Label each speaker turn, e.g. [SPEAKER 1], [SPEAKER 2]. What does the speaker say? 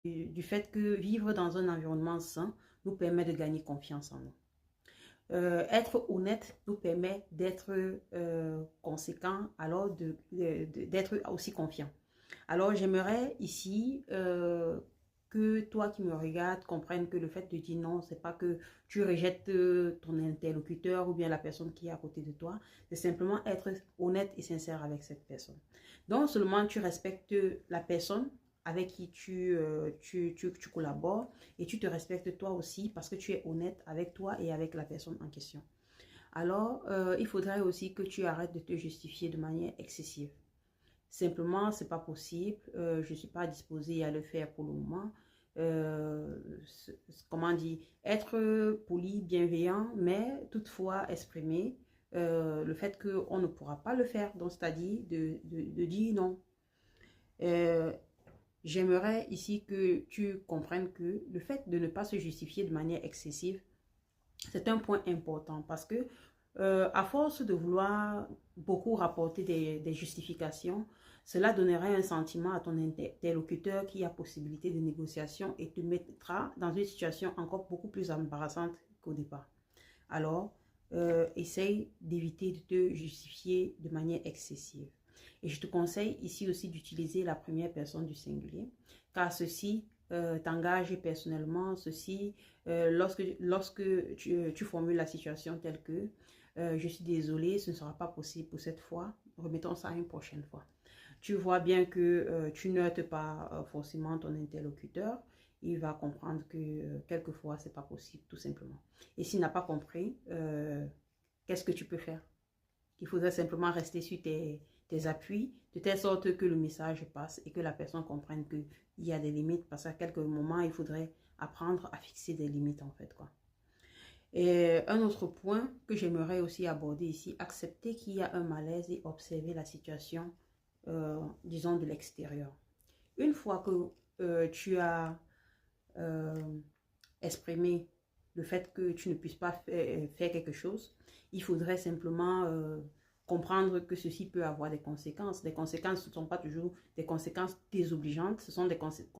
[SPEAKER 1] du fait que vivre dans un environnement sain nous permet de gagner confiance en nous. Être honnête nous permet d'être conséquent, alors d'être aussi confiant. Alors j'aimerais ici que toi qui me regardes comprennes que le fait de dire non, c'est pas que tu rejettes ton interlocuteur ou bien la personne qui est à côté de toi, c'est simplement être honnête et sincère avec cette personne. Donc seulement tu respectes la personne avec qui tu collabores et tu te respectes toi aussi parce que tu es honnête avec toi et avec la personne en question. Alors, il faudrait aussi que tu arrêtes de te justifier de manière excessive. Simplement, c'est pas possible. Je ne suis pas disposée à le faire pour le moment. Comment dire, être poli, bienveillant, mais toutefois exprimer le fait qu'on ne pourra pas le faire. Donc, c'est-à-dire de dire non. Euh, J'aimerais ici que tu comprennes que le fait de ne pas se justifier de manière excessive, c'est un point important parce que à force de vouloir beaucoup rapporter des justifications, cela donnerait un sentiment à ton interlocuteur qui a possibilité de négociation et te mettra dans une situation encore beaucoup plus embarrassante qu'au départ. Alors, essaye d'éviter de te justifier de manière excessive. Et je te conseille ici aussi d'utiliser la première personne du singulier, car ceci t'engage personnellement, ceci, lorsque tu formules la situation telle que je suis désolée, ce ne sera pas possible pour cette fois, remettons ça une prochaine fois. Tu vois bien que tu n'heurtes pas forcément ton interlocuteur, il va comprendre que quelquefois, ce n'est pas possible, tout simplement. Et s'il n'a pas compris, qu'est-ce que tu peux faire? Il faudrait simplement rester sur tes appuis, de telle sorte que le message passe et que la personne comprenne qu'il y a des limites, parce qu'à quelques moments, il faudrait apprendre à fixer des limites, en fait, quoi. Et un autre point que j'aimerais aussi aborder ici, accepter qu'il y a un malaise et observer la situation, disons, de l'extérieur. Une fois que tu as exprimer le fait que tu ne puisses pas faire quelque chose, il faudrait simplement comprendre que ceci peut avoir des conséquences. Les conséquences ne sont pas toujours des conséquences désobligeantes, ce sont des conséquences